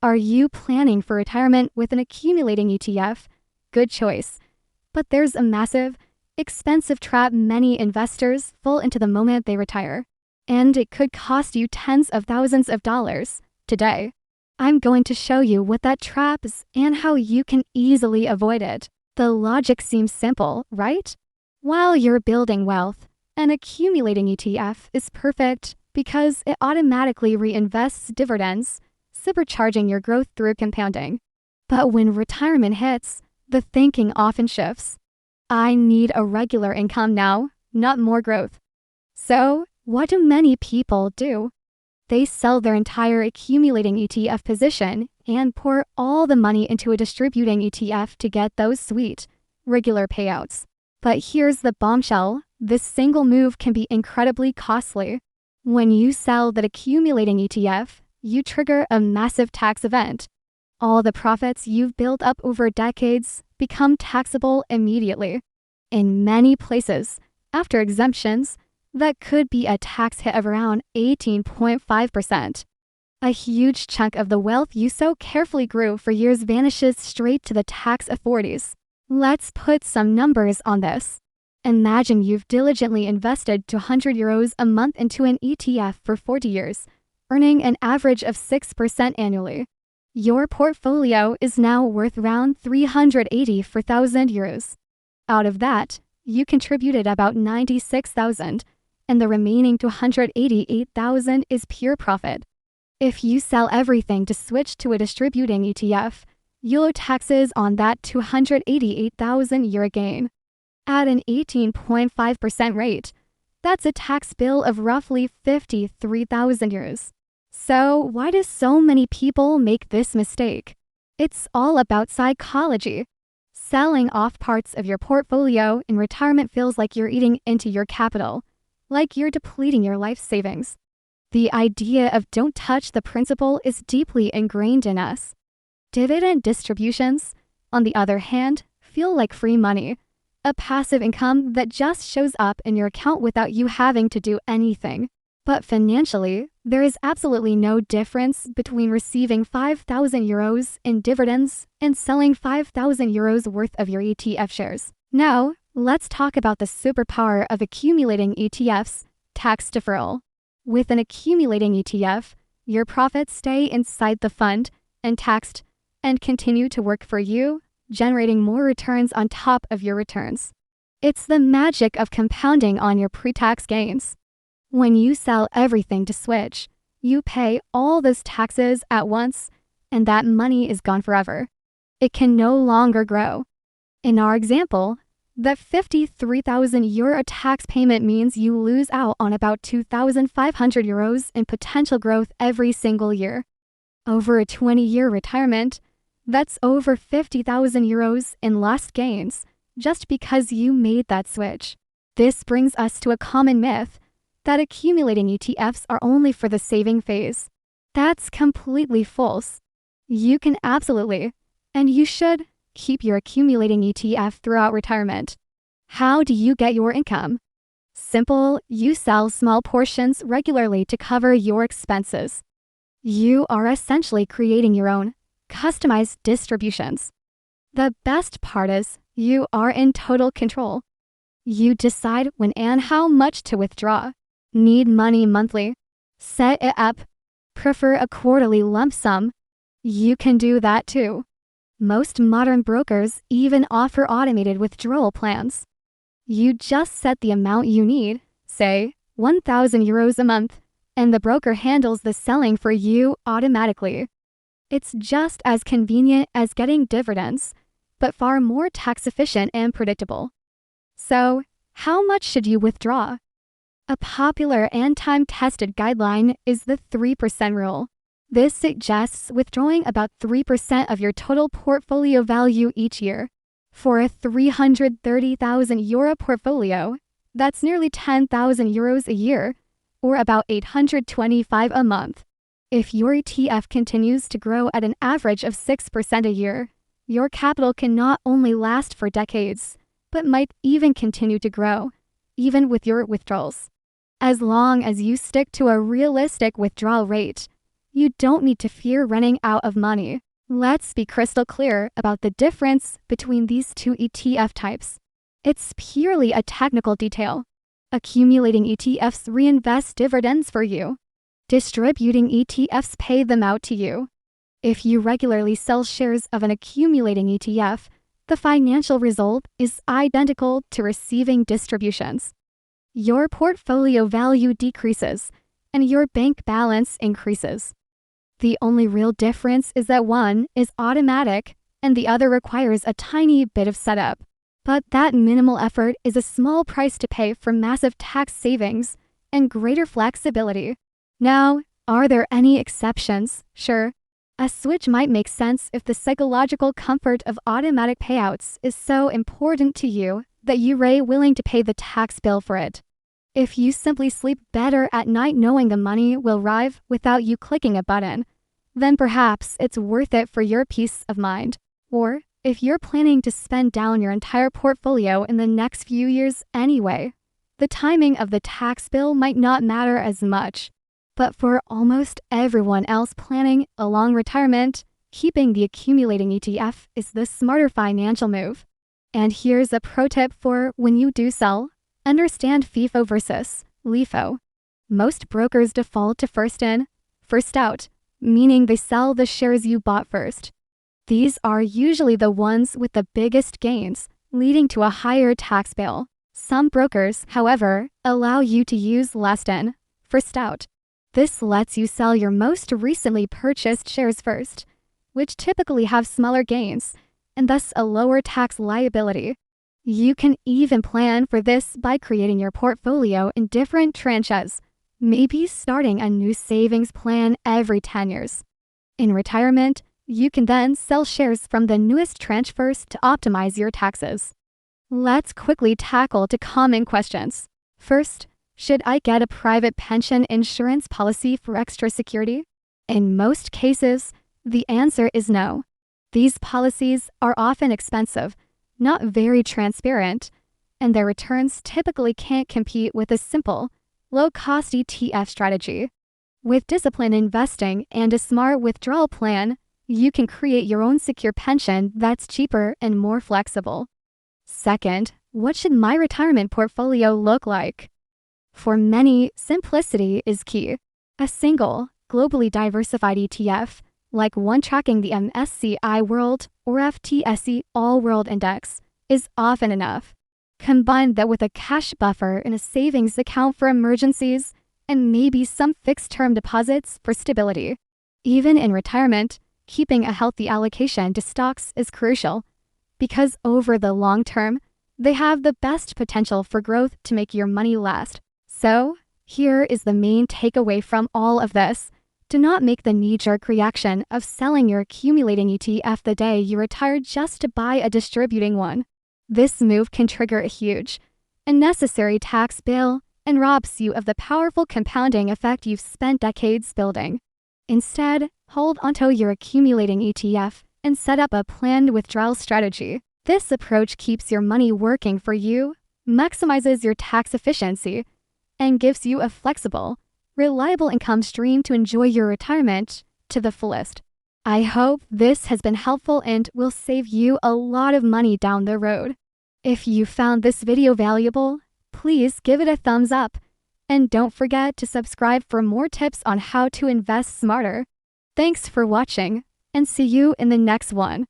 Are you planning for retirement with an accumulating ETF? Good choice. But there's a massive, expensive trap many investors fall into the moment they retire. And it could cost you tens of thousands of dollars. Today, I'm going to show you what that trap is and how you can easily avoid it. The logic seems simple, right? While you're building wealth, an accumulating ETF is perfect because it automatically reinvests dividends, supercharging your growth through compounding. But when retirement hits, the thinking often shifts. I need a regular income now, not more growth. So, what do many people do? They sell their entire accumulating ETF position and pour all the money into a distributing ETF to get those sweet, regular payouts. But here's the bombshell: this single move can be incredibly costly. When you sell that accumulating ETF, you trigger a massive tax event. All the profits you've built up over decades become taxable immediately. In many places, after exemptions, that could be a tax hit of around 18.5%. A huge chunk of the wealth you so carefully grew for years vanishes straight to the tax authorities. Let's put some numbers on this. Imagine you've diligently invested €200 a month into an ETF for 40 years, earning an average of 6% annually. Your portfolio is now worth around €384,000. Out of that, you contributed about $96,000, and the remaining $288,000 is pure profit. If you sell everything to switch to a distributing ETF, you'll owe taxes on that €288,000 gain. At an 18.5% rate, that's a tax bill of roughly €53,000. So why do so many people make this mistake? It's all about psychology. Selling off parts of your portfolio in retirement feels like you're eating into your capital, like you're depleting your life savings. The idea of don't touch the principal is deeply ingrained in us. Dividend distributions, on the other hand, feel like free money, a passive income that just shows up in your account without you having to do anything. But financially, there is absolutely no difference between receiving €5,000 in dividends and selling €5,000 worth of your ETF shares. Now, let's talk about the superpower of accumulating ETFs, tax deferral. With an accumulating ETF, your profits stay inside the fund, untaxed, and continue to work for you, generating more returns on top of your returns. It's the magic of compounding on your pre-tax gains. When you sell everything to switch, you pay all those taxes at once, and that money is gone forever. It can no longer grow. In our example, the €53,000 tax payment means you lose out on about €2,500 in potential growth every single year. Over a 20-year retirement, that's over €50,000 in lost gains just because you made that switch. This brings us to a common myth that accumulating ETFs are only for the saving phase. That's completely false. You can absolutely, and you should, keep your accumulating ETF throughout retirement. How do you get your income? Simple, you sell small portions regularly to cover your expenses. You are essentially creating your own customized distributions. The best part is you are in total control. You decide when and how much to withdraw. Need money monthly? Set it up. Prefer a quarterly lump sum? You can do that too. Most modern brokers even offer automated withdrawal plans. You just set the amount you need, say €1,000 a month, and the broker handles the selling for you automatically. It's just as convenient as getting dividends, but far more tax efficient and predictable. So, how much should you withdraw? A popular and time-tested guideline is the 3% rule. This suggests withdrawing about 3% of your total portfolio value each year. For a €330,000 portfolio, that's nearly €10,000 a year, or about $825 a month. If your ETF continues to grow at an average of 6% a year, your capital can not only last for decades, but might even continue to grow, even with your withdrawals. As long as you stick to a realistic withdrawal rate, you don't need to fear running out of money. Let's be crystal clear about the difference between these two ETF types. It's purely a technical detail. Accumulating ETFs reinvest dividends for you. Distributing ETFs pay them out to you. If you regularly sell shares of an accumulating ETF, the financial result is identical to receiving distributions. Your portfolio value decreases, and your bank balance increases. The only real difference is that one is automatic and the other requires a tiny bit of setup. But that minimal effort is a small price to pay for massive tax savings and greater flexibility. Now, are there any exceptions? Sure. A switch might make sense if the psychological comfort of automatic payouts is so important to you that you're willing to pay the tax bill for it. If you simply sleep better at night knowing the money will arrive without you clicking a button, then perhaps it's worth it for your peace of mind. Or, if you're planning to spend down your entire portfolio in the next few years anyway, the timing of the tax bill might not matter as much. But for almost everyone else planning a long retirement, keeping the accumulating ETF is the smarter financial move. And here's a pro tip for when you do sell. Understand FIFO versus LIFO. Most brokers default to first in, first out, meaning they sell the shares you bought first. These are usually the ones with the biggest gains, leading to a higher tax bill. Some brokers, however, allow you to use last in, first out. This lets you sell your most recently purchased shares first, which typically have smaller gains and thus a lower tax liability. You can even plan for this by creating your portfolio in different tranches, maybe starting a new savings plan every 10 years. In retirement, you can then sell shares from the newest tranche first to optimize your taxes. Let's quickly tackle the common questions. First, should I get a private pension insurance policy for extra security? In most cases, the answer is no. These policies are often expensive, not very transparent, and their returns typically can't compete with a simple, low-cost ETF strategy. With disciplined investing and a smart withdrawal plan, you can create your own secure pension that's cheaper and more flexible. Second, what should my retirement portfolio look like? For many, simplicity is key. A single, globally diversified ETF, like one tracking the MSCI World or FTSE All-World Index, is often enough. Combine that with a cash buffer in a savings account for emergencies and maybe some fixed-term deposits for stability. Even in retirement, keeping a healthy allocation to stocks is crucial because over the long term, they have the best potential for growth to make your money last. So, here is the main takeaway from all of this. Do not make the knee-jerk reaction of selling your accumulating ETF the day you retire just to buy a distributing one. This move can trigger a huge, unnecessary tax bill and robs you of the powerful compounding effect you've spent decades building. Instead, hold onto your accumulating ETF and set up a planned withdrawal strategy. This approach keeps your money working for you, maximizes your tax efficiency, and gives you a flexible, reliable income stream to enjoy your retirement to the fullest. I hope this has been helpful and will save you a lot of money down the road. If you found this video valuable, please give it a thumbs up. And don't forget to subscribe for more tips on how to invest smarter. Thanks for watching, and see you in the next one.